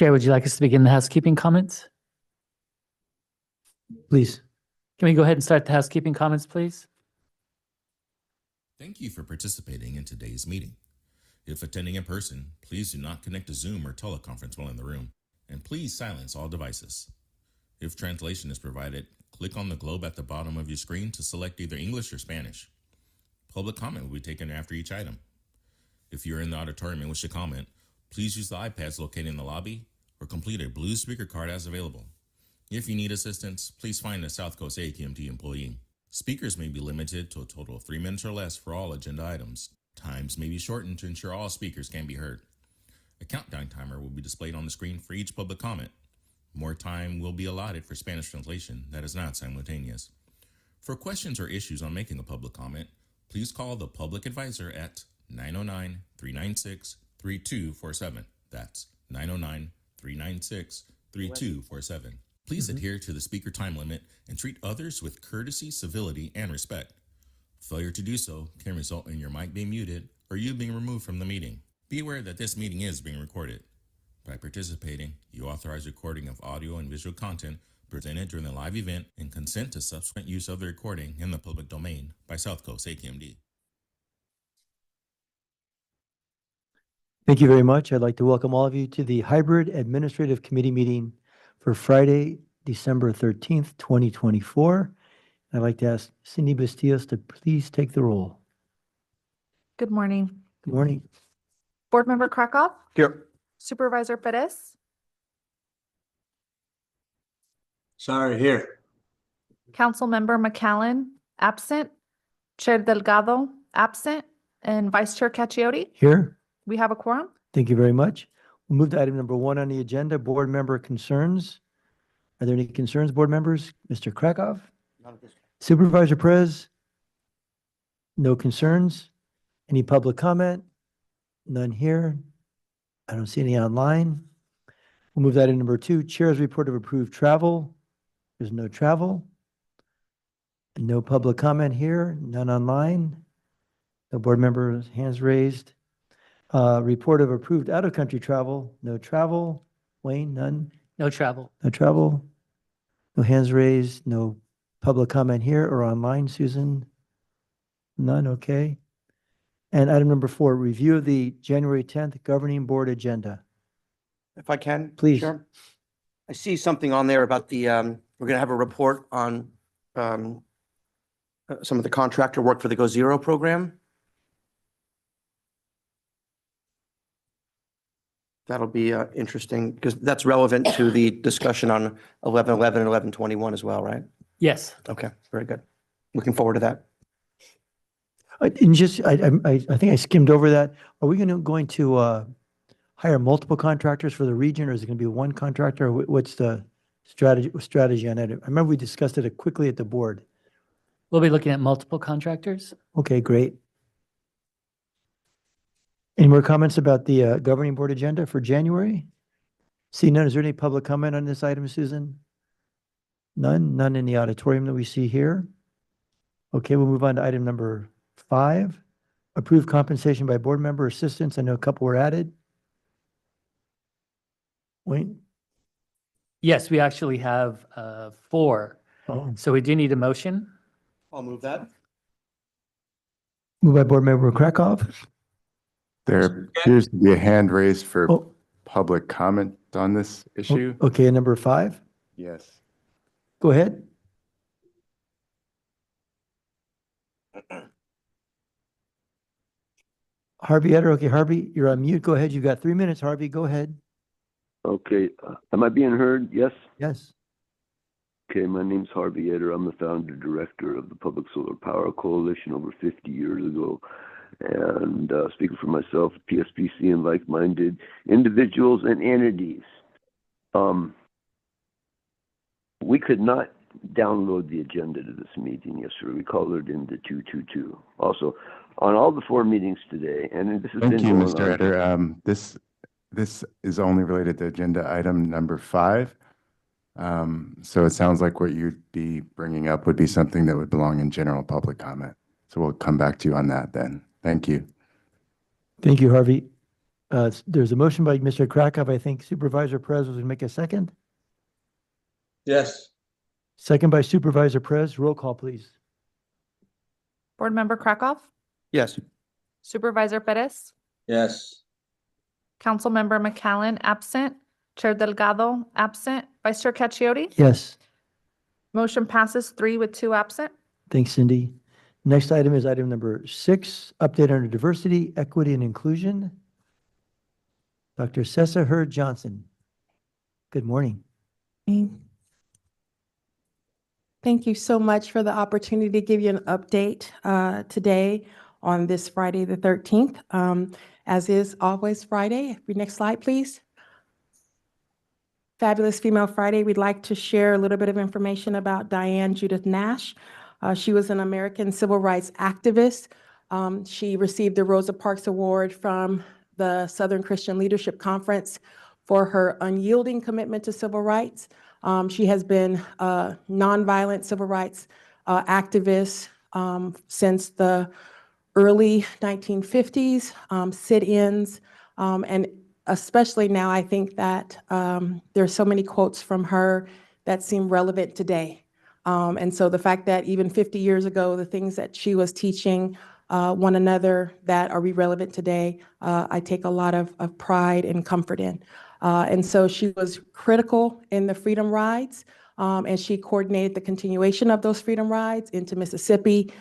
Chair, would you like us to begin the housekeeping comments? Please. Can we go ahead and start the housekeeping comments, please? Thank you for participating in today's meeting. If attending in person, please do not connect to Zoom or teleconference while in the room, and please silence all devices. If translation is provided, click on the globe at the bottom of your screen to select either English or Spanish. Public comment will be taken after each item. If you're in the auditorium and wish to comment, please use the iPads located in the lobby or complete a blue speaker card as available. If you need assistance, please find a South Coast AQMD employee. Speakers may be limited to a total of 3 minutes or less for all agenda items. Times may be shortened to ensure all speakers can be heard. A countdown timer will be displayed on the screen for each public comment. More time will be allotted for Spanish translation that is not simultaneous. For questions or issues on making a public comment, please call the public advisor at 909-396-3247. That's 909-396-3247. Please adhere to the speaker time limit and treat others with courtesy, civility, and respect. Failure to do so can result in your mic being muted or you being removed from the meeting. Be aware that this meeting is being recorded. By participating, you authorize recording of audio and visual content presented during the live event and consent to subsequent use of the recording in the public domain by South Coast AQMD. Thank you very much. I'd like to welcome all of you to the Hybrid Administrative Committee meeting for Friday, December 13th, 2024. I'd like to ask Cindy Bastillos to please take the roll. Good morning. Good morning. Board Member Krakow, Here. Supervisor Perez, Sorry, here. Council Member McAllen, absent, Chair Delgado, absent, and Vice Chair Cacchiotti. Here. We have a quorum. Thank you very much. We'll move to item number 1 on the agenda, board member concerns. Are there any concerns, board members? Mr. Krakow? Supervisor Perez? No concerns? Any public comment? None here. I don't see any online. We'll move to item number 2, Chair's report of approved travel. There's no travel. No public comment here, none online. No board members' hands raised. Report of approved out-of-country travel, no travel. Wayne, none. No travel. No travel. No hands raised, no public comment here or online. Susan? None, okay. And item number 4, review of the January 10th Governing Board agenda. If I can. Please. Sure. I see something on there about the, we're going to have a report on some of the contractor work for the Go Zero program. That'll be interesting because that's relevant to the discussion on 1111 and 1121 as well, right? Yes. Okay, very good. Looking forward to that. And just, I think I skimmed over that. Are we going to hire multiple contractors for the region, or is it going to be one contractor? Or what's the strategy on that? I remember we discussed it quickly at the board. We'll be looking at multiple contractors. Okay, great. Any more comments about the governing board agenda for January? See none. Is there any public comment on this item, Susan? None. None in the auditorium that we see here. Okay, we'll move on to item number 5. Approved compensation by board member assistants. I know a couple were added. Wayne? Yes, we actually have 4. Oh. So we do need a motion. I'll move that. Moved by board member Krakow. There appears to be a hand raised for Oh, public comment on this issue. okay, and number 5. Yes. Go ahead. Harvey Etter. Okay, Harvey, you're on mute. Go ahead. You've got 3 minutes, Harvey. Go ahead. Okay, am I being heard? Yes? Yes. Okay, my name's Harvey Etter. I'm the founder director of the Public Solar Power Coalition over 50 years ago. And speaking for myself, PSPC and like-minded individuals and entities. We could not download the agenda to this meeting yesterday. We called it into 222. Also, on all the 4 meetings today, and this has Thank been you, going Mr. on. Etter. This is only related to agenda item number 5. So it sounds like what you'd be bringing up would be something that would belong in general public comment. So we'll come back to you on that then. Thank you. Thank you, Harvey. There's a motion by Mr. Krakow. I think Supervisor Perez was going to make a second. Yes. Second by Supervisor Perez. Roll call, please. Board Member Krakow, Yes. Supervisor Perez, Yes. Councilmember McCallan, absent. Chair Delgado, absent. Vice Chair Cacchiotti. Yes. Motion passes 3 with 2 absent. Thanks, Cindy. Next item is item number 6, update under diversity, equity, and inclusion. Dr. Sessa Hurd Johnson. Good morning. Thank you so much for the opportunity to give you an update today on this Friday, the 13th. As is always Friday. Next slide, please. Fabulous Female Friday. We'd like to share a little bit of information about Diane Judith Nash. She was an American civil rights activist. She received the Rosa Parks Award from the Southern Christian Leadership Conference for her unyielding commitment to civil rights. She has been a nonviolent civil rights activist since the early 1950s, sit-ins, and especially now I think that there's so many quotes from her that seem relevant today. And so the fact that even 50 years ago, the things that she was teaching one another that are relevant today, I take a lot of pride and comfort in. And so she was critical in the Freedom Rides, and she coordinated the continuation of those Freedom Rides into Mississippi,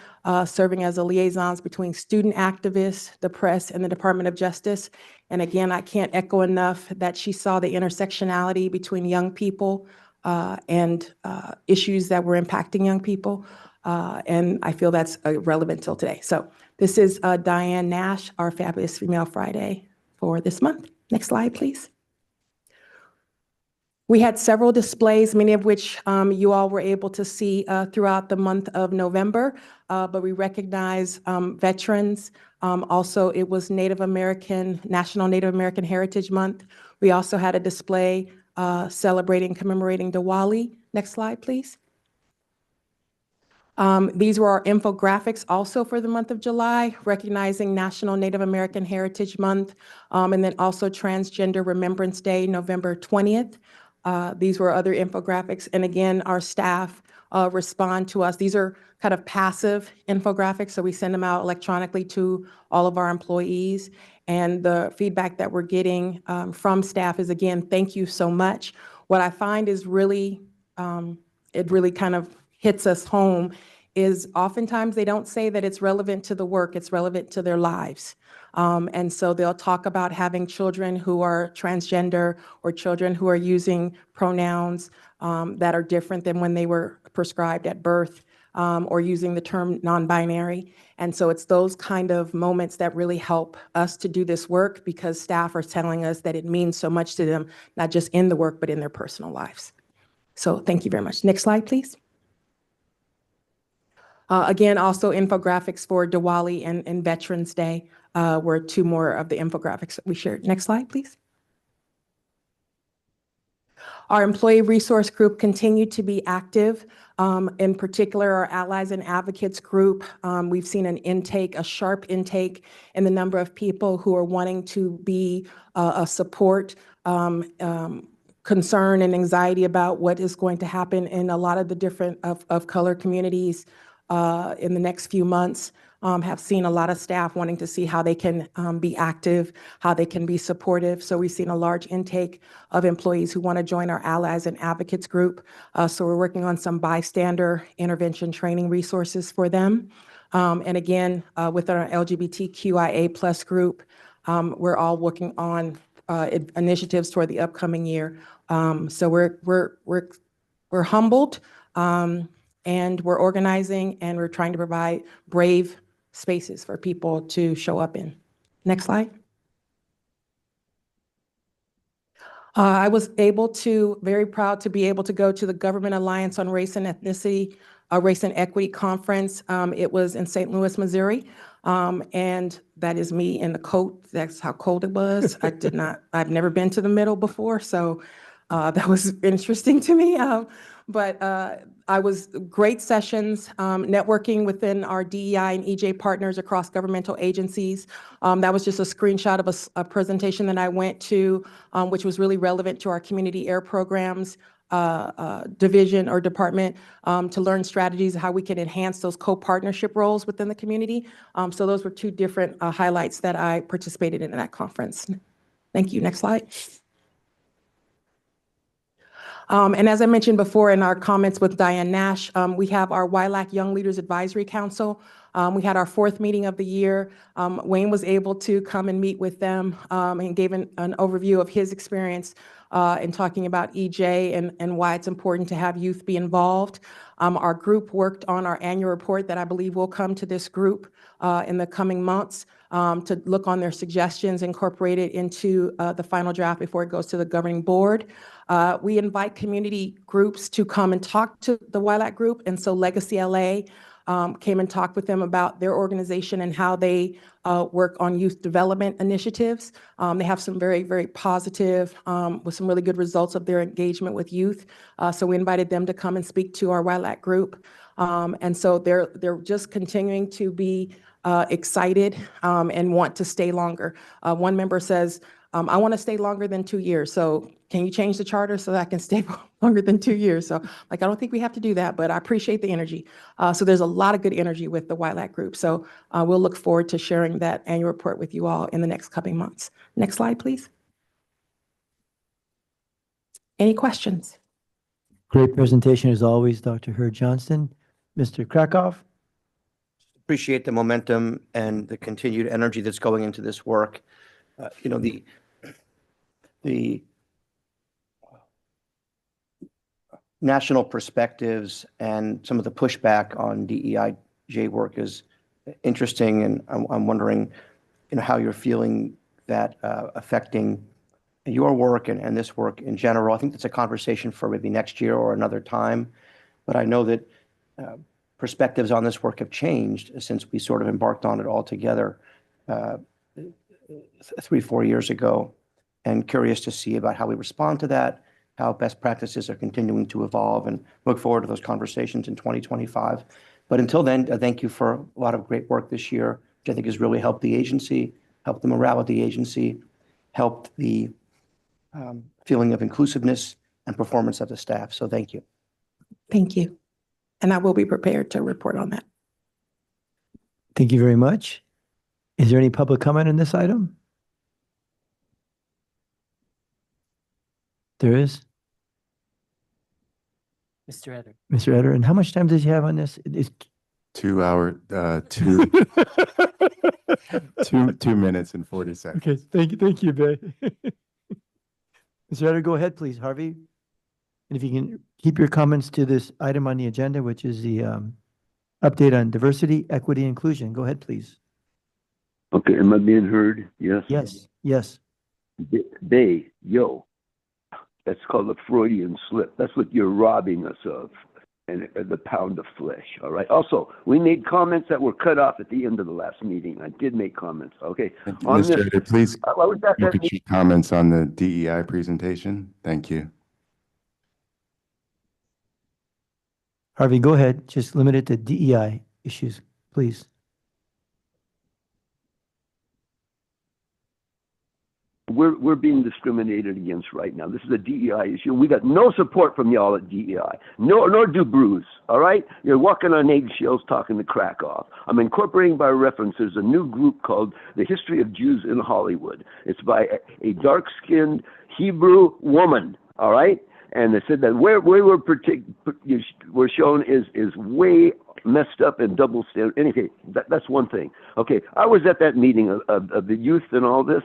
serving as a liaison between student activists, the press, and the Department of Justice. And again, I can't echo enough that she saw the intersectionality between young people and issues that were impacting young people. And I feel that's relevant till today. So this is Diane Nash, our Fabulous Female Friday for this month. Next slide, please. We had several displays, many of which you all were able to see throughout the month of November, but we recognize veterans. Also, it was National Native American Heritage Month. We also had a display celebrating, commemorating Diwali. Next slide, please. These were our infographics also for the month of July, recognizing National Native American Heritage Month, and then also Transgender Remembrance Day, November 20th. These were other infographics. And again, our staff respond to us. These are kind of passive infographics, so we send them out electronically to all of our employees. And the feedback that we're getting from staff is, again, thank you so much. What I find is really, it really kind of hits us home is oftentimes they don't say that it's relevant to the work, it's relevant to their lives. And so they'll talk about having children who are transgender or children who are using pronouns that are different than when they were prescribed at birth, or using the term non-binary. And so it's those kind of moments that really help us to do this work because staff are telling us that it means so much to them, not just in the work, but in their personal lives. So thank you very much. Next slide, please. Again, also infographics for Diwali and Veterans Day were 2 more of the infographics that we shared. Next slide, please. Our employee resource group continued to be active. In particular, our allies and advocates group, we've seen an intake, a sharp intake in the number of people who are wanting to be a support, concern and anxiety about what is going to happen in a lot of the different of color communities in the next few months. Have seen a lot of staff wanting to see how they can be active, how they can be supportive. So we've seen a large intake of employees who want to join our allies and advocates group. So we're working on some bystander intervention training resources for them. And again, with our LGBTQIA plus group, we're all working on initiatives toward the upcoming year. So we're humbled. And we're organizing and we're trying to provide brave spaces for people to show up in. Next slide. I was very proud to be able to go to the Government Alliance on Race and Ethnicity, Race and Equity Conference. It was in St. Louis, Missouri. And that is me in the coat. That's how cold it was. I've never been to the middle before. So That was interesting to me. But I was great sessions, networking within our DEI and EJ partners across governmental agencies. That was just a screenshot of a presentation that I went to, which was really relevant to our community air programs division or department, to learn strategies, how we can enhance those co-partnership roles within the community. So those were two different highlights that I participated in that conference. Thank you. Next slide. And as I mentioned before in our comments with Diane Nash, we have our WILAC Young Leaders Advisory Council. We had our 4th meeting of the year. Wayne was able to come and meet with them and gave an overview of his experience in talking about EJ and why it's important to have youth be involved. Our group worked on our annual report that I believe will come to this group in the coming months to look on their suggestions, incorporate it into the final draft before it goes to the governing board. We invite community groups to come and talk to the WILAC group, and so Legacy LA came and talked with them about their organization and how they work on youth development initiatives. They have some very, very positive, with some really good results of their engagement with youth. So we invited them to come and speak to our WILAC group. And so they're just continuing to be excited and want to stay longer. One member says, I want to stay longer than 2 years. So can you change the charter so that I can stay longer than 2 years? So I don't think we have to do that, but I appreciate the energy. So there's a lot of good energy with the WILAC group. So we'll look forward to sharing that annual report with you all in the next coming months. Next slide, please. Any questions? Great presentation as always, Dr. Hurd Johnston. Mr. Krakow? Appreciate the momentum and the continued energy that's going into this work. The national perspectives and some of the pushback on DEIJ work is interesting, and I'm wondering, how you're feeling that affecting your work and this work in general. I think that's a conversation for maybe next year or another time, but I know that perspectives on this work have changed since we sort of embarked on it all together 3-4 years ago, and curious to see about how we respond to that, how best practices are continuing to evolve, and look forward to those conversations in 2025. But until then, thank you for a lot of great work this year, which I think has really helped the agency, helped the morale of the agency, helped the feeling of inclusiveness and performance of the staff. So thank you. Thank you. And I will be prepared to report on that. Thank you very much. Is there any public comment on this item? There is. Mr. Eder. Mr. Eder, and how much time does he have on this? It's 2 hour, 2 minutes and 40 seconds. Okay, thank you, Bay. Mr. Eder, go ahead, please, Harvey. And if you can keep your comments to this item on the agenda, which is the update on diversity, equity, and inclusion. Go ahead, please. Okay, am I being heard? Yes? Yes. That's called a Freudian slip. That's what you're robbing us of, and the pound of flesh, all right? Also, we made comments that were cut off at the end of the last meeting. I did make comments, okay? On Mr. Eder, please I was at that look at meeting. your comments on the DEI presentation. Thank you. Harvey, go ahead. Just limit it to DEI issues, please. We're being discriminated against right now. This is a DEI issue. We got no support from y'all at DEI. Nor do Bruce, all right? You're walking on eggshells talking to Krakow. I'm incorporating by reference. There's a new group called The History of Jews in Hollywood. It's by a dark-skinned Hebrew woman, all right? And they said that where we're shown is way messed up and double standard. Anyway, that's one thing. Okay, I was at that meeting of the youth and all this,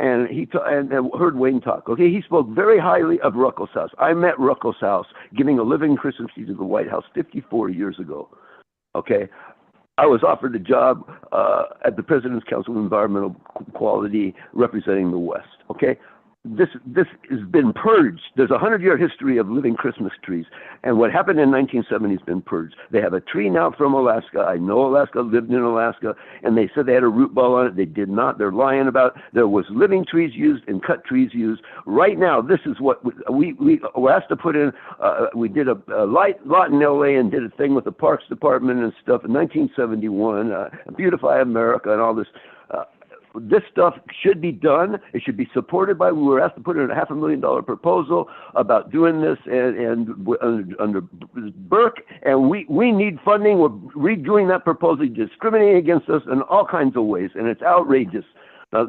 and and heard Wayne talk. Okay, he spoke very highly of Ruckelshaus. I met Ruckelshaus giving a living Christmas tree to the White House 54 years ago. Okay, I was offered a job at the President's Council of Environmental Quality representing the West. Okay, this has been purged. There's a 100-year history of living Christmas trees, and what happened in 1970 has been purged. They have a tree now from Alaska. I know Alaska, lived in Alaska, and they said they had a root ball on it. They did not. They're lying about it. There was living trees used and cut trees used. Right now, this is what we were asked to put in. We did a lot in LA and did a thing with the Parks Department and stuff in 1971, Beautify America and all this. This stuff should be done. It should be supported by, we were asked to put in a $500,000 proposal about doing this and under Burke, and we need funding. We're redoing that proposal, discriminating against us in all kinds of ways, and it's outrageous.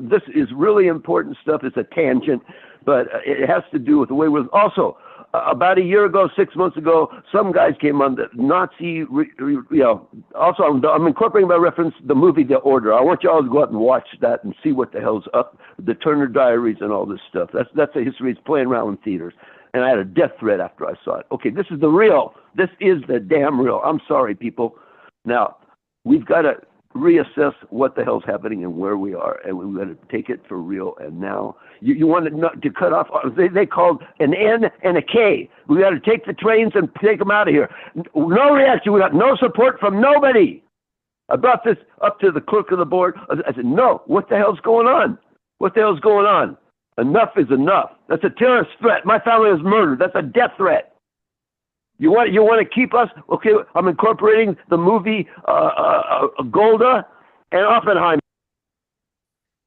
This is really important stuff. It's a tangent, but it has to do with the way we're also. About a year ago, 6 months ago, some guys came on the Nazi, also I'm incorporating by reference the movie The Order. I want you all to go out and watch that and see what the hell's up, the Turner Diaries and all this stuff. That's a history. It's playing around in theaters. And I had a death threat after I saw it. Okay, this is the real. This is the damn real. I'm sorry, people. Now, we've got to reassess what the hell's happening and where we are, and we've got to take it for real. And now you want to cut off, they called an N and a K. We got to take the trains and take them out of here. No reaction. We got no support from nobody. I brought this up to the clerk of the board. I said, no, what the hell's going on? What the hell's going on? Enough is enough. That's a terrorist threat. My family was murdered. That's a death threat. You want to keep us? Okay, I'm incorporating the movie Golda and Oppenheimer.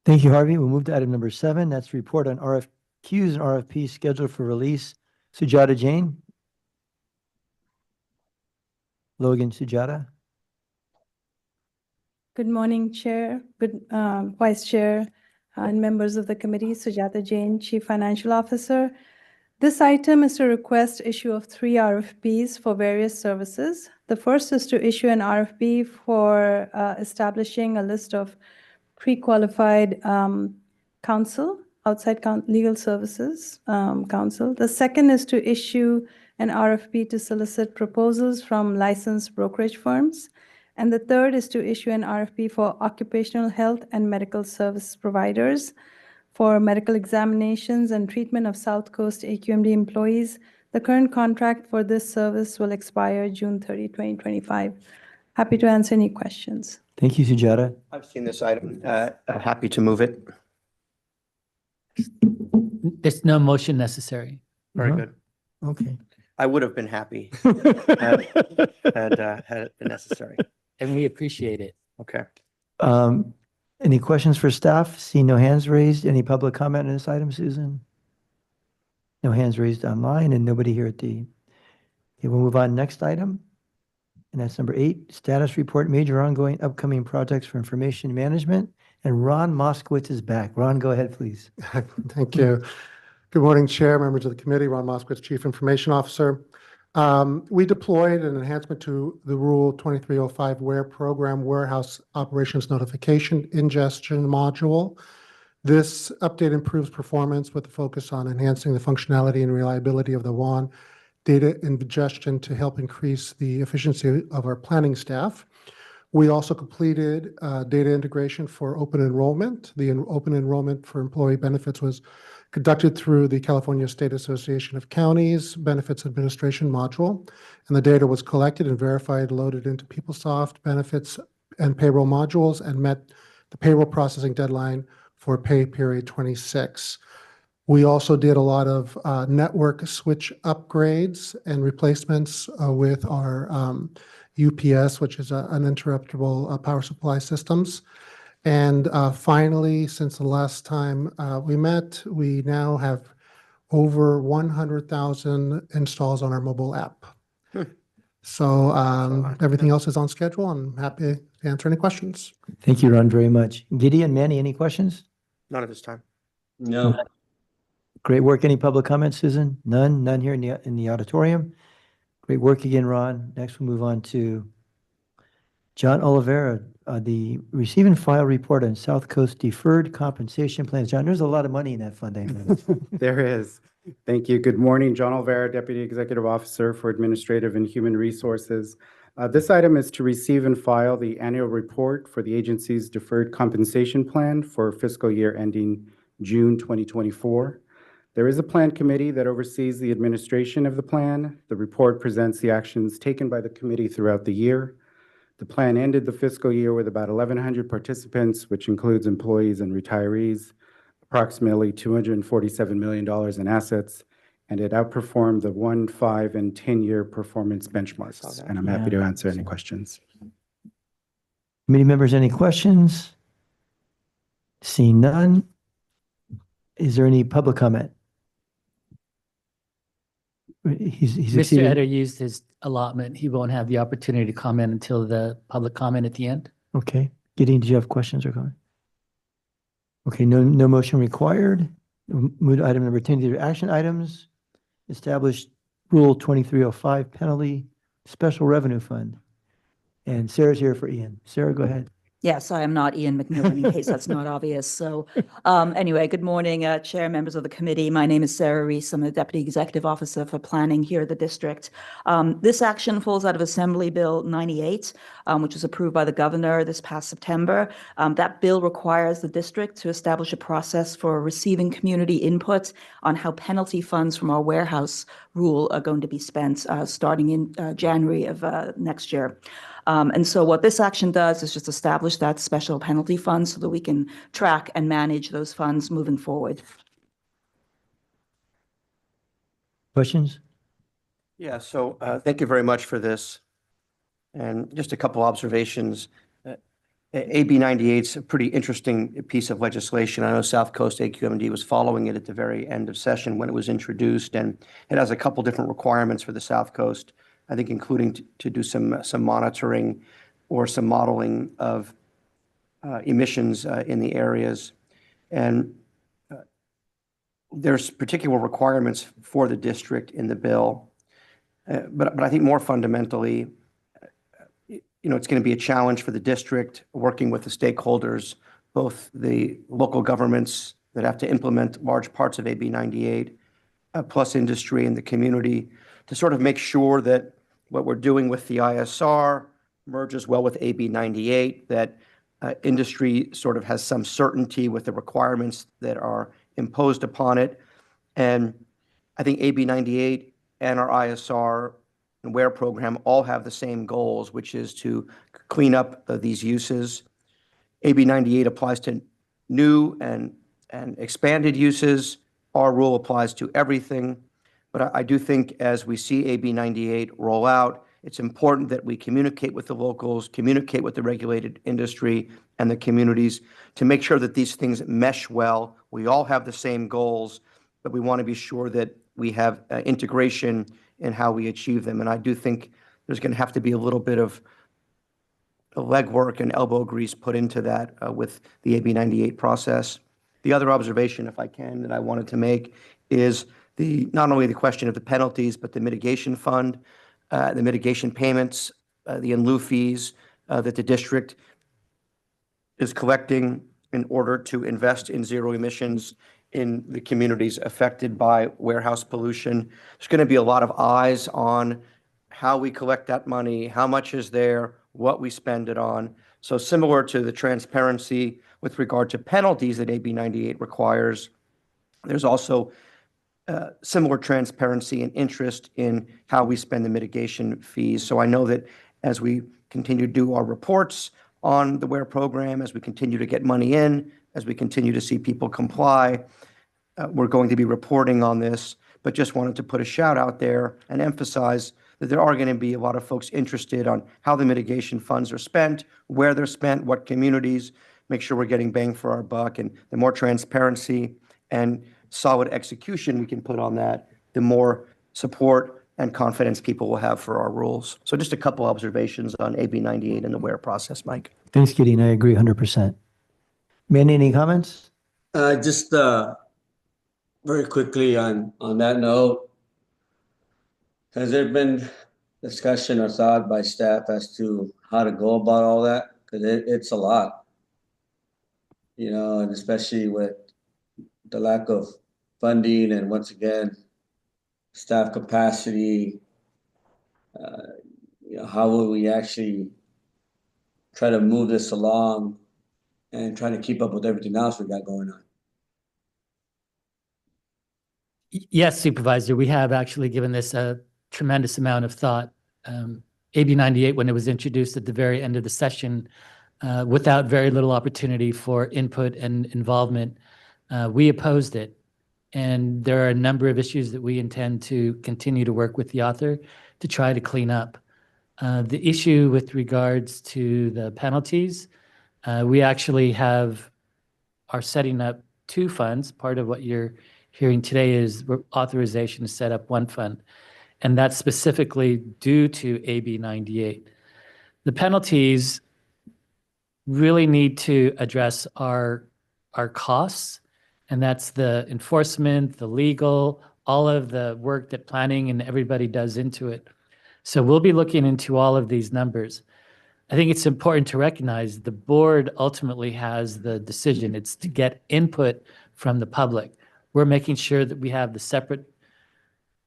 Thank you, Harvey. We'll move to item number 7. That's report on RFQs and RFPs scheduled for release. Sujata Jain. Logan Sujata. Good morning, Chair, Vice Chair, and members of the committee. Sujata Jain, Chief Financial Officer. This item is to request issue of 3 RFPs for various services. The first is to issue an RFP for establishing a list of pre-qualified counsel, outside legal services counsel. The second is to issue an RFP to solicit proposals from licensed brokerage firms. And the third is to issue an RFP for occupational health and medical service providers for medical examinations and treatment of South Coast AQMD employees. The current contract for this service will expire June 30, 2025. Happy to answer any questions. Thank you, Sujata. I've seen this item. Happy to move it. There's no motion necessary. Very Uh-huh. good. Okay. I would have been happy had it been necessary. And we appreciate it. Okay. Any questions for staff? See no hands raised. Any public comment on this item, Susan? No hands raised online and nobody here at the, okay, we'll move on. Next item. And that's number 8, status report, major ongoing upcoming projects for information management. And Ron Moskowitz is back. Ron, go ahead, please. Thank you. Good morning, Chair, members of the committee. Ron Moskowitz, Chief Information Officer. We deployed an enhancement to the Rule 2305 WARE program, Warehouse Operations Notification Ingestion Module. This update improves performance with a focus on enhancing the functionality and reliability of the WAN data ingestion to help increase the efficiency of our planning staff. We also completed data integration for open enrollment. The open enrollment for employee benefits was conducted through the California State Association of Counties Benefits Administration module, and the data was collected and verified, loaded into PeopleSoft benefits and payroll modules, and met the payroll processing deadline for pay period 26. We also did a lot of network switch upgrades and replacements with our UPS, which is uninterruptible power supply systems. And finally, since the last time we met, we now have over 100,000 installs on our mobile app. So everything else is on schedule. I'm happy to answer any questions. Thank you, Ron, very much. Gideon, Manny, any questions? None at this time. No. Great work. Any public comments, Susan? None? None here in the auditorium. Great work again, Ron. Next, we'll move on to John Oliveira, the receive and file report on South Coast deferred compensation plans. John, there's a lot of money in that fund. I know. There is. Thank you. Good morning. John Oliveira, Deputy Executive Officer for Administrative and Human Resources. This item is to receive and file the annual report for the agency's deferred compensation plan for fiscal year ending June 2024. There is a plan committee that oversees the administration of the plan. The report presents the actions taken by the committee throughout the year. The plan ended the fiscal year with about 1,100 participants, which includes employees and retirees, approximately $247 million in assets, and it outperformed the 1, 5, and 10-year performance benchmarks. And I'm happy to answer any questions. Committee members, any questions? Seeing none. Is there any public comment? He's Mr. exceeded. Eder used his allotment. He won't have the opportunity to comment until the public comment at the end. Okay. Gideon, did you have questions or comments? Okay, no motion required. Move to item number 10, these are action items. Establish Rule 2305 penalty special revenue fund. And Sarah's here for Ian. Sarah, go ahead. Yes, I am not Ian McMillan, in case that's not obvious. So anyway, good morning, Chair, members of the committee. My name is Sarah Reese. I'm the Deputy Executive Officer for Planning here at the district. This action falls out of Assembly Bill 98, which was approved by the governor this past September. That bill requires the district to establish a process for receiving community input on how penalty funds from our warehouse rule are going to be spent starting in January of next year. And so what this action does is just establish that special penalty fund so that we can track and manage those funds moving forward. Questions? Yeah, so thank you very much for this. And just a couple observations. AB 98 is a pretty interesting piece of legislation. I know South Coast AQMD was following it at the very end of session when it was introduced, and it has a couple different requirements for the South Coast, I think including to do some monitoring or some modeling of emissions in the areas. And there's particular requirements for the district in the bill. But I think more fundamentally, it's going to be a challenge for the district working with the stakeholders, both the local governments that have to implement large parts of AB 98, plus industry and the community, to sort of make sure that what we're doing with the ISR merges well with AB 98, that industry sort of has some certainty with the requirements that are imposed upon it. And I think AB 98 and our ISR and WARE program all have the same goals, which is to clean up these uses. AB 98 applies to new and expanded uses. Our rule applies to everything. But I do think as we see AB 98 roll out, it's important that we communicate with the locals, communicate with the regulated industry and the communities to make sure that these things mesh well. We all have the same goals, but we want to be sure that we have integration in how we achieve them. And I do think there's going to have to be a little bit of legwork and elbow grease put into that with the AB 98 process. The other observation, if I can, that I wanted to make is not only the question of the penalties, but the mitigation fund, the mitigation payments, the in lieu fees that the district is collecting in order to invest in zero emissions in the communities affected by warehouse pollution. There's going to be a lot of eyes on how we collect that money, how much is there, what we spend it on. So similar to the transparency with regard to penalties that AB 98 requires, there's also similar transparency and interest in how we spend the mitigation fees. So I know that as we continue to do our reports on the WARE program, as we continue to get money in, as we continue to see people comply, we're going to be reporting on this, but just wanted to put a shout out there and emphasize that there are going to be a lot of folks interested on how the mitigation funds are spent, where they're spent, what communities, make sure we're getting bang for our buck. And the more transparency and solid execution we can put on that, the more support and confidence people will have for our rules. So just a couple observations on AB 98 and the WARE process, Mike. Thanks, Gideon. I agree 100%. Manny, any comments? Just very quickly on that note, has there been discussion or thought by staff as to how to go about all that? Because it's a lot, and especially with the lack of funding and once again, staff capacity, how will we actually try to move this along and try to keep up with everything else we got going on? Yes, Supervisor, we have actually given this a tremendous amount of thought. AB 98, when it was introduced at the very end of the session, without very little opportunity for input and involvement, we opposed it. And there are a number of issues that we intend to continue to work with the author to try to clean up. The issue with regards to the penalties, we actually are setting up two funds. Part of what you're hearing today is authorization to set up one fund, and that's specifically due to AB 98. The penalties really need to address our costs, and that's the enforcement, the legal, all of the work that planning and everybody does into it. So we'll be looking into all of these numbers. I think it's important to recognize the board ultimately has the decision. It's to get input from the public. We're making sure that we have the separate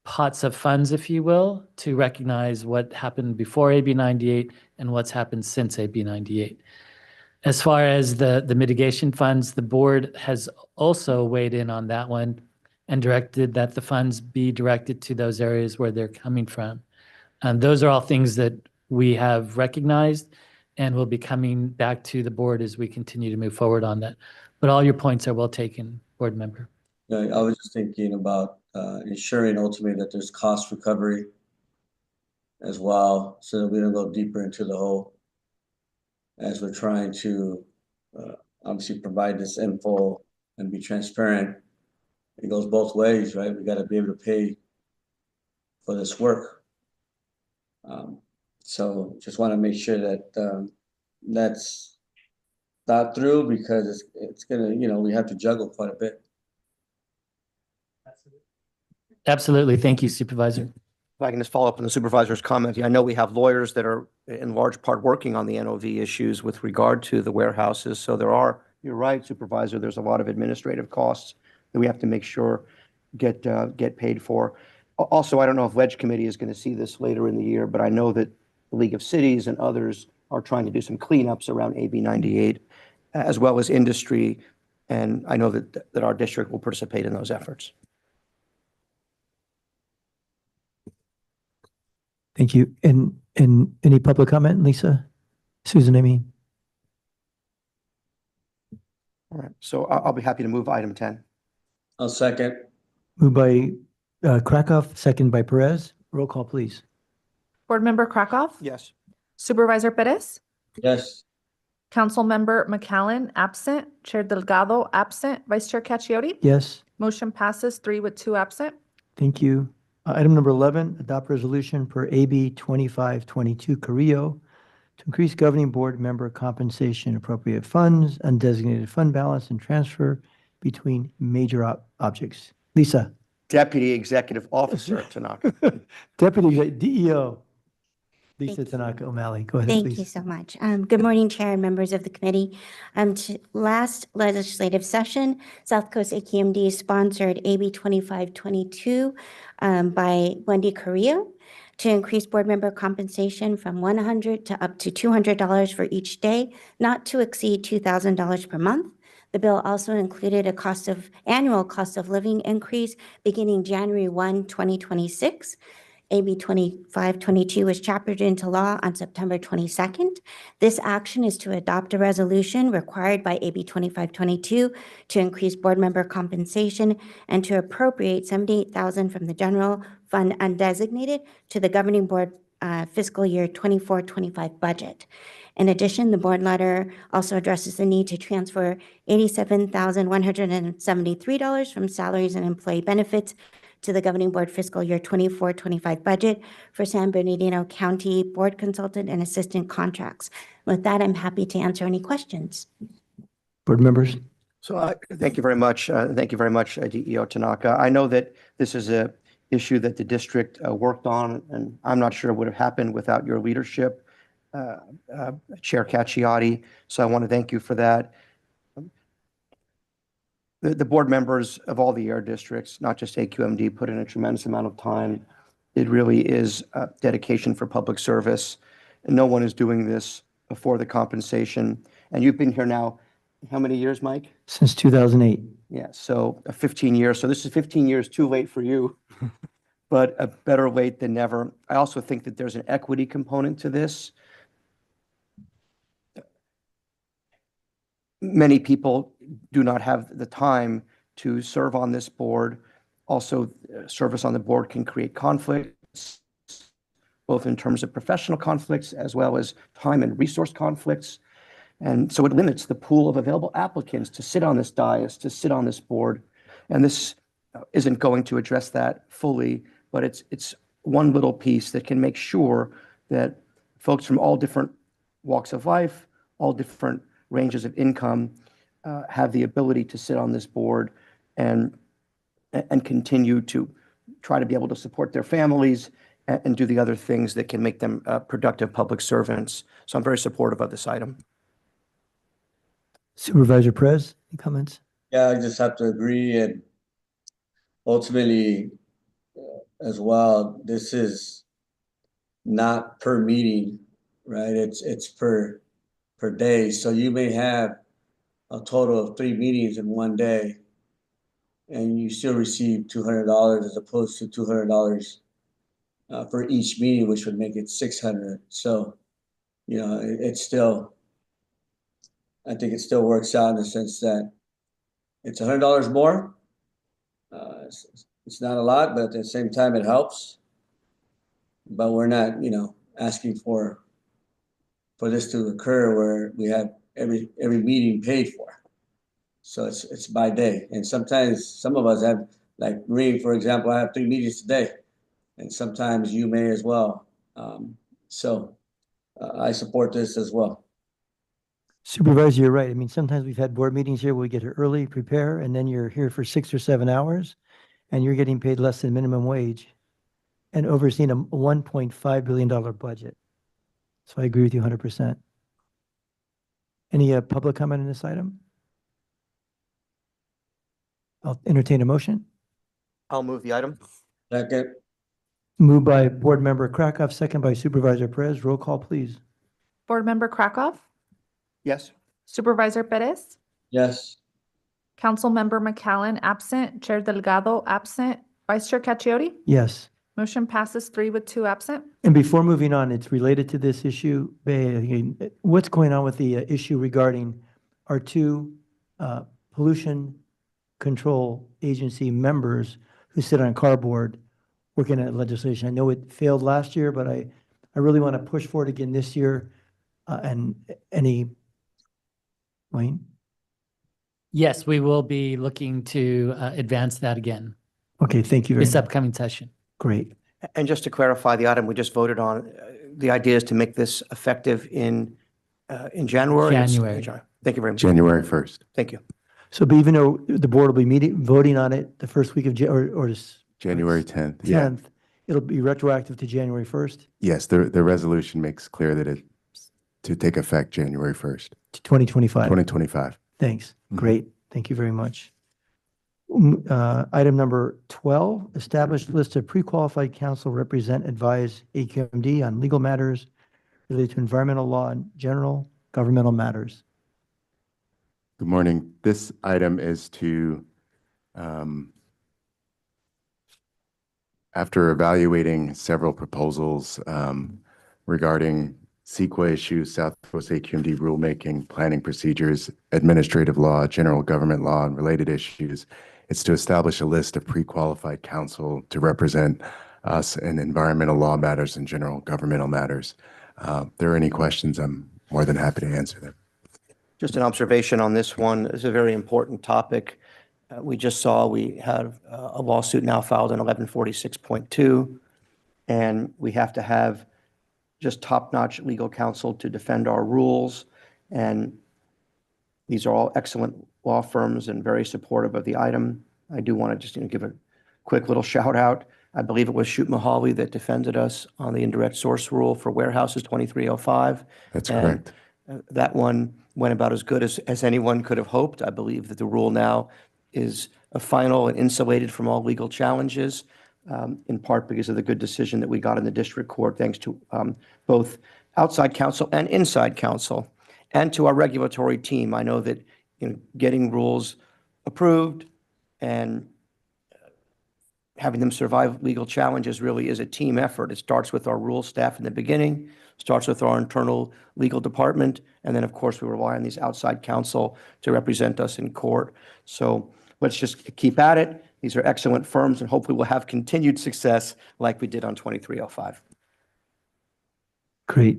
pots of funds, if you will, to recognize what happened before AB 98 and what's happened since AB 98. As far as the mitigation funds, the board has also weighed in on that one and directed that the funds be directed to those areas where they're coming from. Those are all things that we have recognized and will be coming back to the board as we continue to move forward on that. But all your points are well taken, board member. Yeah, I was just thinking about ensuring ultimately that there's cost recovery as well, so that we don't go deeper into the hole as we're trying to obviously provide this info and be transparent. It goes both ways, right? We got to be able to pay for this work. So just want to make sure that that's thought through, because it's gonna, we have to juggle quite a bit. Absolutely. Thank you, Supervisor. If I can just follow up on the supervisor's comment, I know we have lawyers that are in large part working on the NOV issues with regard to the warehouses. So you're right, Supervisor, there's a lot of administrative costs that we have to make sure get paid for. Also, I don't know if Wedge Committee is going to see this later in the year, but I know that the League of Cities and others are trying to do some cleanups around AB 98, as well as industry. And I know that our district will participate in those efforts. Thank you. And any public comment, Lisa? Susan, I mean. All right. So I'll be happy to move item 10. I'll second. Moved by Krakoff, second by Perez. Roll call, please. Board Member Krakoff? Yes. Supervisor Perez? Yes. Councilmember McCallan, absent. Chair Delgado, absent. Vice Chair Cacchiotti? Yes. Motion passes 3 with 2 absent. Thank you. Item number 11, adopt resolution per AB 2522 Carrillo to increase governing board member compensation, appropriate funds, undesignated fund balance, and transfer between major objects. Lisa. Deputy Executive Officer Tanaka. Deputy DEO. Lisa Tanaka O'Malley. Go ahead, please. Thank you so much. Good morning, Chair and members of the committee. Last legislative session, South Coast AQMD sponsored AB 2522 by Wendy Carrillo to increase board member compensation from $100 to up to $200 for each day, not to exceed $2,000 per month. The bill also included a annual cost of living increase beginning January 1, 2026. AB 2522 was chaptered into law on September 22nd. This action is to adopt a resolution required by AB 2522 to increase board member compensation and to appropriate $78,000 from the general fund undesignated to the governing board fiscal year 24-25 budget. In addition, the board letter also addresses the need to transfer $87,173 from salaries and employee benefits to the governing board fiscal year 24-25 budget for San Bernardino County Board Consultant and Assistant contracts. With that, I'm happy to answer any questions. Board members. So thank you very much. Thank you very much, DEO Tanaka. I know that this is an issue that the district worked on, and I'm not sure it would have happened without your leadership, Chair Cacchiotti. So I want to thank you for that. The board members of all the air districts, not just AQMD, put in a tremendous amount of time. It really is a dedication for public service. And no one is doing this before the compensation. And you've been here now How many years, Mike? Since 2008. Yeah, so 15 years. So this is 15 years too late for you, but a better late than never. I also think that there's an equity component to this. Many people do not have the time to serve on this board. Also, service on the board can create conflicts, both in terms of professional conflicts as well as time and resource conflicts. And so it limits the pool of available applicants to sit on this dais, to sit on this board. And this isn't going to address that fully, but it's one little piece that can make sure that folks from all different walks of life, all different ranges of income, have the ability to sit on this board and continue to try to be able to support their families and do the other things that can make them productive public servants. So I'm very supportive of this item. Supervisor Perez, any comments? Yeah, I just have to agree, and ultimately, as well, this is not per meeting, right? It's per day. So you may have a total of 3 meetings in one day, and you still receive $200 as opposed to $200 for each meeting, which would make it $600. So, you know, it's still, I think it still works out in the sense that it's $100 more. It's not a lot, but at the same time, it helps. But we're not, you know, asking for this to occur where we have every meeting paid for. So it's by day, and sometimes some of us have, like me, for example, I have 3 meetings today, and sometimes you may as well. I support this as well. Supervisor, you're right. I mean, sometimes we've had board meetings here where we get here early, prepare, and then you're here for 6 or 7 hours, and you're getting paid less than minimum wage and overseeing a $1.5 billion budget. So I agree with you 100%. Any public comment on this item? I'll entertain a motion. I'll move the item. Second. Moved by Board Member Krakoff, second by Supervisor Perez. Roll call, please. Board Member Krakoff, Yes. Supervisor Perez, Yes. Councilmember McCallan, absent, Chair Delgado, absent, Vice Chair Cacchiotti. Yes. Motion passes 3 with 2 absent. And before moving on, it's related to this issue. What's going on with the issue regarding our 2 pollution control agency members who sit on cardboard working at legislation? I know it failed last year, but I really want to push for it again this year. And any, Wayne? Yes, we will be looking to advance that again Okay, thank you very this much. upcoming session. Great. And just to clarify the item we just voted on, the idea is to make this effective in January? January. Thank you very much. January 1st. Thank you. So, but even though the board will be voting on it the first week of, January 10th. Yeah. 10th, it'll be retroactive to January 1st, Yes, the resolution makes clear that it's to take effect January 1st, 2025. 2025. Thanks. Mhm. Great. Thank you very much. Item number 12, establish list of pre-qualified counsel represent advise AQMD on legal matters related to environmental law and general governmental matters. Good morning. This item is to, after evaluating several proposals regarding CEQA issues, South Coast AQMD rulemaking, planning procedures, administrative law, general government law, and related issues, it's to establish a list of pre-qualified counsel to represent us in environmental law matters and general governmental matters. If there are any questions, I'm more than happy to answer them. Just an observation on this one. It's a very important topic. We just saw we have a lawsuit now filed in 1146.2, and we have to have just top-notch legal counsel to defend our rules. And these are all excellent law firms and very supportive of the item. I do want to just give a quick little shout out. I believe it was Shoot Mahali that defended us on the indirect source rule for warehouses 2305. That's And correct. that one went about as good as anyone could have hoped. I believe that the rule now is a final and insulated from all legal challenges, in part because of the good decision that we got in the district court, thanks to both outside counsel and inside counsel, and to our regulatory team. I know that getting rules approved and having them survive legal challenges really is a team effort. It starts with our rules staff in the beginning, starts with our internal legal department, and then, of course, we rely on these outside counsel to represent us in court. So let's just keep at it. These are excellent firms, and hopefully we'll have continued success like we did on 2305. Great.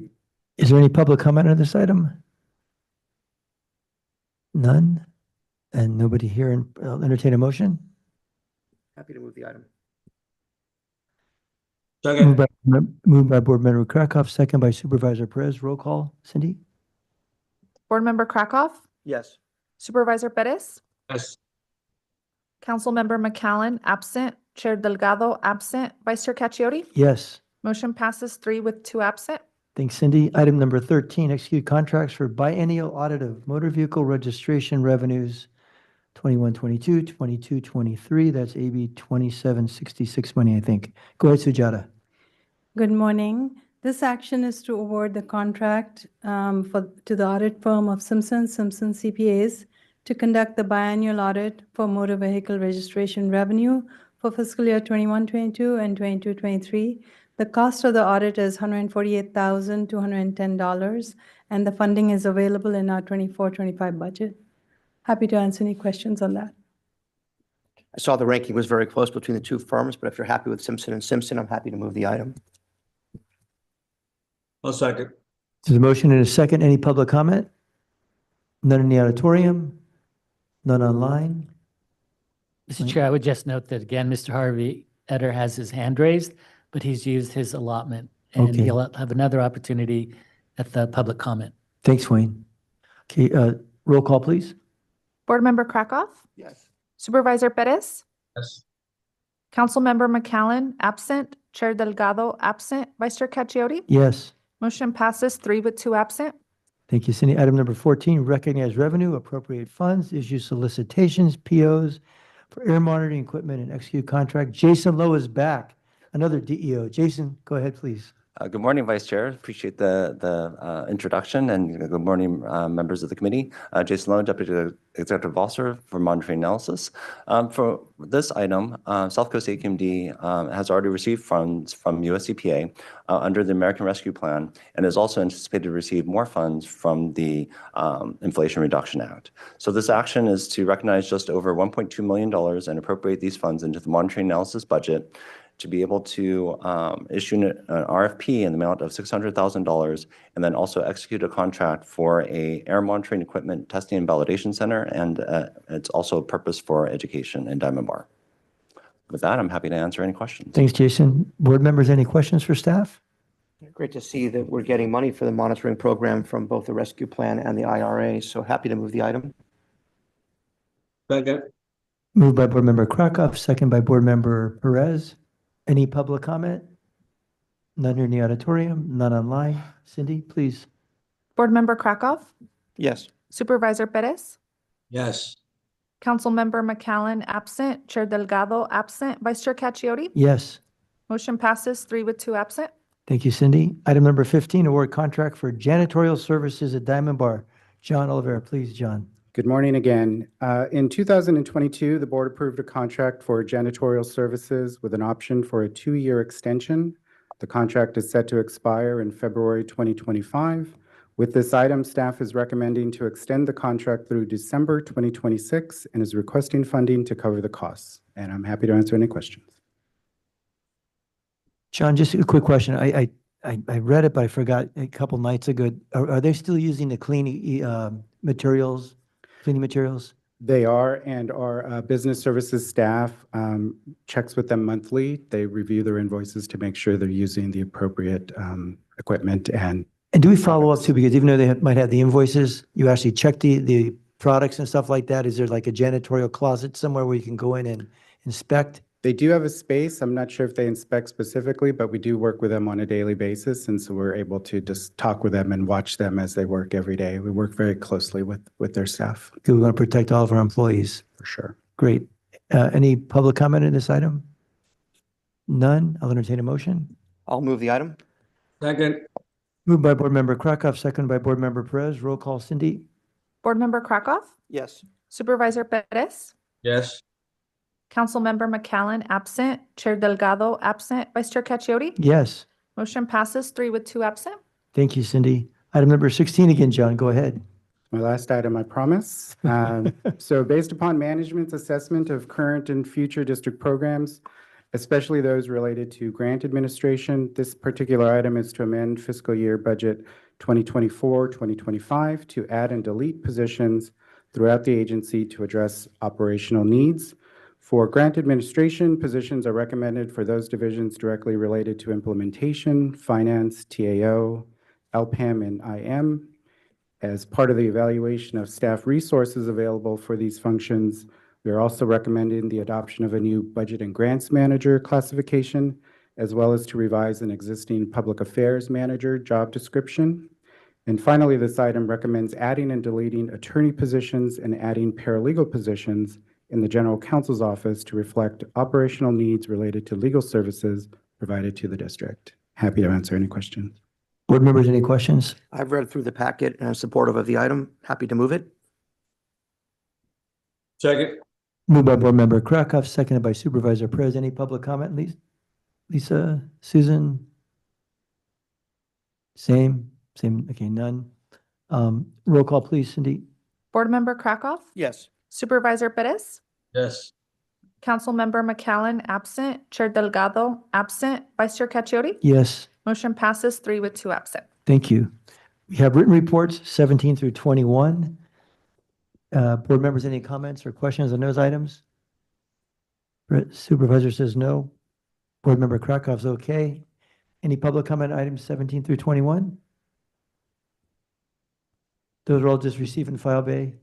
Is there any public comment on this item? None? And nobody here, and I'll entertain a motion? Happy to move the item. Moved by Board Member Krakoff, second by Supervisor Perez. Roll call. Cindy? Board Member Krakoff, Yes. Supervisor Perez, Yes. Councilmember McCallan, absent. Chair Delgado, absent. Vice Chair Caccioti? Yes. Motion passes 3 with 2 absent. Thanks, Cindy. Item number 13, execute contracts for biennial audit of motor vehicle registration revenues 21-22, 22-23. That's AB 2766 money, I think. Go ahead, Sujata. Good morning. This action is to award the contract to the audit firm of Simpson CPAs to conduct the biannual audit for motor vehicle registration revenue for fiscal year 21-22 and 22-23. The cost of the audit is $148,210, and the funding is available in our 24-25 budget. Happy to answer any questions on that. I saw the ranking was very close between the two firms, but if you're happy with Simpson & Simpson, I'm happy to move the item. I'll second. There's a motion and a second. Any public comment? None in the auditorium? None online? Mr. Chair, I would just note that again, Mr. Harvey Eder has his hand raised, but he's used his allotment and Okay. he'll have another opportunity at the public comment. Thanks, Wayne. Okay, roll call, please. Board Member Krakoff, Yes. Supervisor Perez, Yes. Councilmember McCallan, absent. Chair Delgado, absent. Vice Chair Caccioti? Yes. Motion passes 3 with 2 absent. Thank you, Cindy. Item number 14, recognize revenue, appropriate funds, issue solicitations, POs for air monitoring equipment and execute contract. Jason Lowe is back, another DEO. Jason, go ahead, please. Good morning, Vice Chair. Appreciate the introduction, and good morning, members of the committee. Jason Lowe, Deputy Executive Officer for Monitoring Analysis. For this item, South Coast AQMD has already received funds from US EPA under the American Rescue Plan, and is also anticipated to receive more funds from the Inflation Reduction Act. So this action is to recognize just over $1.2 million and appropriate these funds into the monitoring analysis budget to be able to issue an RFP in the amount of $600,000, and then also execute a contract for a air monitoring equipment testing and validation center, and it's also a purpose for education in Diamond Bar. With that, I'm happy to answer any questions. Thanks, Jason. Board members, any questions for staff? Great to see that we're getting money for the monitoring program from both the rescue plan and the IRA. So happy to move the item. Second. Moved by Board Member Krakoff, second by Board Member Perez. Any public comment? None here in the auditorium, none online. Cindy, please. Board Member Krakoff, Yes. Supervisor Perez, Yes. Councilmember McCallan, absent. Chair Delgado, absent. Vice Chair Caccioti? Yes. Motion passes 3 with 2 absent. Thank you, Cindy. Item number 15, award contract for janitorial services at Diamond Bar. John Oliveira, please, John. Good morning again. In 2022, the board approved a contract for janitorial services with an option for a 2-year extension. The contract is set to expire in February 2025. With this item, staff is recommending to extend the contract through December 2026 and is requesting funding to cover the costs. And I'm happy to answer any questions. John, just a quick question. I read it, but I forgot a couple nights ago. Are they still using the cleaning materials? They are, and our business services staff checks with them monthly. They review their invoices to make sure they're using the appropriate equipment. And do we follow up too? Because even though they might have the invoices, you actually check the products and stuff like that? Is there like a janitorial closet somewhere where you can go in and inspect? They do have a space. I'm not sure if they inspect specifically, but we do work with them on a daily basis. And so we're able to just talk with them and watch them as they work every day. We work very closely with their staff. We want to protect all of our employees. For sure. Great. Any public comment in this item? None. I'll entertain a motion. I'll move the item. Second. Moved by Board Member Krakoff, second by Board Member Perez. Roll call, Cindy. Board Member Krakow, Yes. Supervisor Perez, Yes. Councilmember McCallan, absent, Chair Delgado, absent, Vice Chair Caccioti. Yes. Motion passes 3 with 2 absent. Thank you, Cindy. Item number 16 again, John, go ahead. My last item, I promise. So based upon management's assessment of current and future district programs, especially those related to grant administration, this particular item is to amend fiscal year budget 2024-2025 to add and delete positions throughout the agency to address operational needs. For grant administration, positions are recommended for those divisions directly related to implementation, finance, TAO, LPAM, and IM. As part of the evaluation of staff resources available for these functions, we are also recommending the adoption of a new budget and grants manager classification, as well as to revise an existing public affairs manager job description. And finally, this item recommends adding and deleting attorney positions and adding paralegal positions in the general counsel's office to reflect operational needs related to legal services provided to the district. Happy to answer any questions. Board members, any questions? I've read through the packet and I'm supportive of the item. Happy to move it. Second. Moved by Board Member Krakow, seconded by Supervisor Perez. Any public comment, Lisa, Susan? Same, okay, none. Roll call, please, Cindy. Board Member Krakow, Yes. Supervisor Perez, Yes. Councilmember McCallan, absent, Chair Delgado, absent, Vice Chair Caccioti. Yes, Motion passes 3 with 2 absent. thank you. We have written reports 17 through 21. Board members, any comments or questions on those items? Supervisor says no. Board Member Krakow's okay. Any public comment on items 17 through 21? Those are all just receive and file, Bay?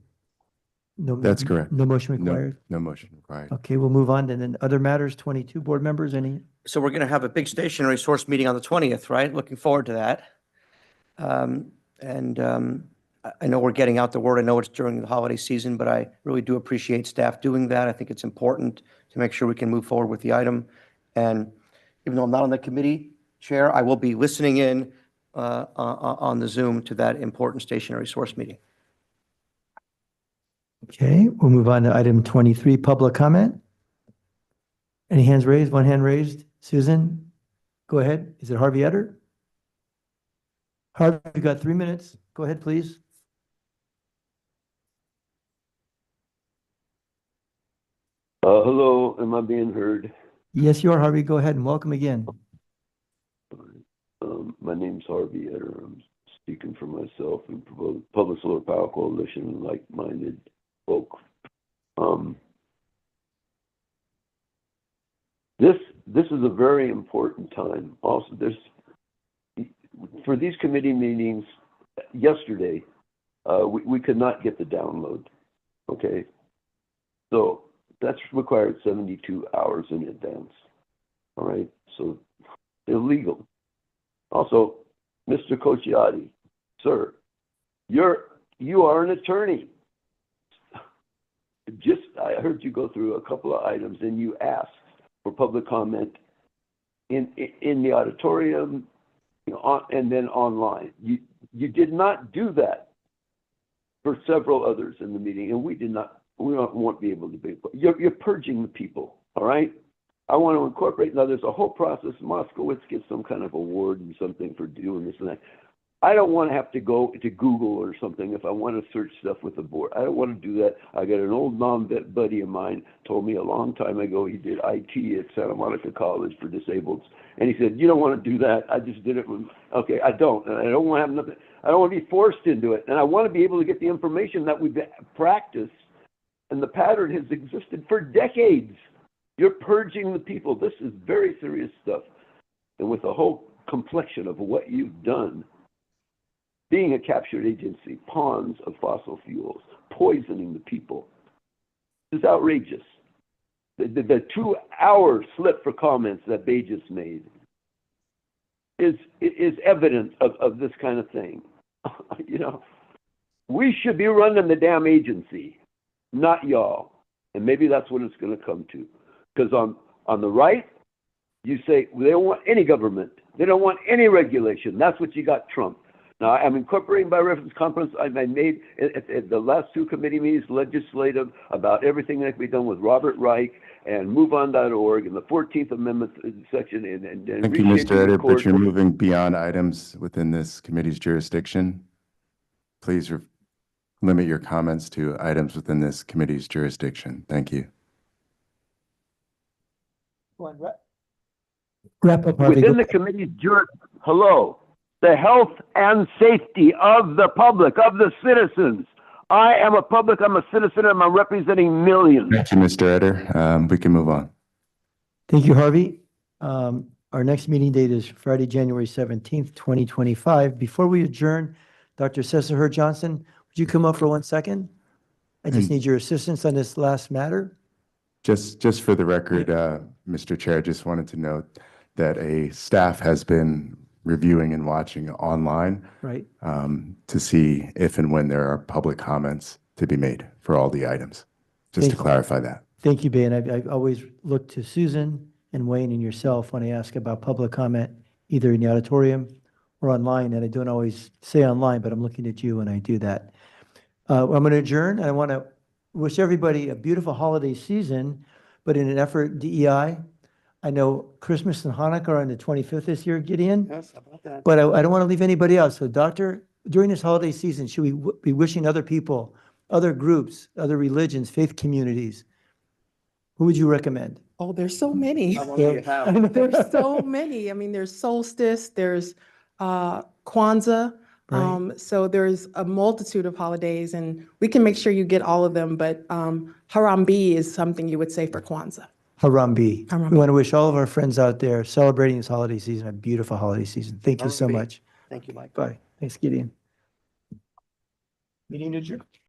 No, That's correct. No motion No, required? no motion required. Okay, we'll move on. And then other matters, 22. Board members, any? So we're going to have a big stationary source meeting on the 20th, right? Looking forward to that. I know we're getting out the word. I know it's during the holiday season, but I really do appreciate staff doing that. I think it's important to make sure we can move forward with the item. And even though I'm not on the committee, Chair, I will be listening in on the Zoom to that important stationary source meeting. Okay, we'll move on to item 23, public comment. Any hands raised? One hand raised. Susan, go ahead. Is it Harvey Etter? Harvey, you got 3 minutes. Go ahead, please. Hello, am I being heard? Yes, you are, Harvey. Go ahead and welcome again. My name's Harvey Etter. I'm speaking for myself and Public Solar Power Coalition and like-minded folk. This is a very important time. Also, for these committee meetings yesterday, we could not get the download. Okay, so that's required 72 hours in advance. All right, so illegal. Also, Mr. Cocciati, sir, you are an attorney. I heard you go through a couple of items and you asked for public comment in the auditorium, and then online. You did not do that for several others in the meeting, and we won't be able to be. You're purging the people, all right? I want to incorporate. Now, there's a whole process. Moskowitz gets some kind of award and something for doing this and that. I don't want to have to go to Google or something if I want to search stuff with the board. I don't want to do that. I got an old non-vet buddy of mine told me a long time ago he did IT at Santa Monica College for disabled, and he said, "You don't want to do that." I just did it. Okay, I don't, and I don't want to have nothing. I don't want to be forced into it, and I want to be able to get the information that we've practiced, and the pattern has existed for decades. You're purging the people. This is very serious stuff, and with the whole complexion of what you've done. Being a captured agency, ponds of fossil fuels, poisoning the people. This is outrageous. The 2-hour slip for comments that Bay just made is evidence of this kind of thing. We should be running the damn agency, not y'all. And maybe that's what it's going to come to. Because on the right, you say they don't want any government. They don't want any regulation. That's what you got Trump. Now, I'm incorporating by reference comments I made at the last two committee meetings, legislative, about everything that can be done with Robert Reich and MoveOn.org and the 14th Amendment section and Thank you, reshaping Mr. the Eder, but court. you're moving beyond items within this committee's jurisdiction. Please limit your comments to items within this committee's jurisdiction. Thank you. Wrap up, Harvey. Within the committee's the health and safety of the public, of the citizens. I am a public, I'm a citizen, and I'm representing millions. Thank you, Mr. Eder. We can move on. Thank you, Harvey. Our next meeting date is Friday, January 17th, 2025. Before we adjourn, Dr. Cecil Johnson, would you come up for 1 second? I just need your assistance on this last matter. Just for the record, Mr. Chair, I just wanted to note that a staff has been reviewing and watching online Right. To see if and when there are public comments to be made for all the items. Just Thank to you. clarify that. Thank you, Ben. I always look to Susan and Wayne and yourself when I ask about public comment, either in the auditorium or online, and I don't always say online, but I'm looking at you when I do that. I'm going to adjourn. I want to wish everybody a beautiful holiday season, but in an effort, DEI, I know Christmas and Hanukkah are on the 25th this year, Gideon. Yes, how about that? But I don't want to leave anybody out. So doctor, during this holiday season, should we be wishing other people, other groups, other religions, faith communities? Who would you recommend? Oh, there's so many. How many do you have? There's so many. I mean, there's solstice, there's Kwanzaa. Right. So there's a multitude of holidays, and we can make sure you get all of them, but Harambe is something you would say for Kwanzaa. Harambe. Harambe. We want to wish all of our friends out there celebrating this holiday season a beautiful holiday season. Thank you so Harambe. much. Thank you, Mike. Bye. Thanks, Gideon. Meeting adjourned.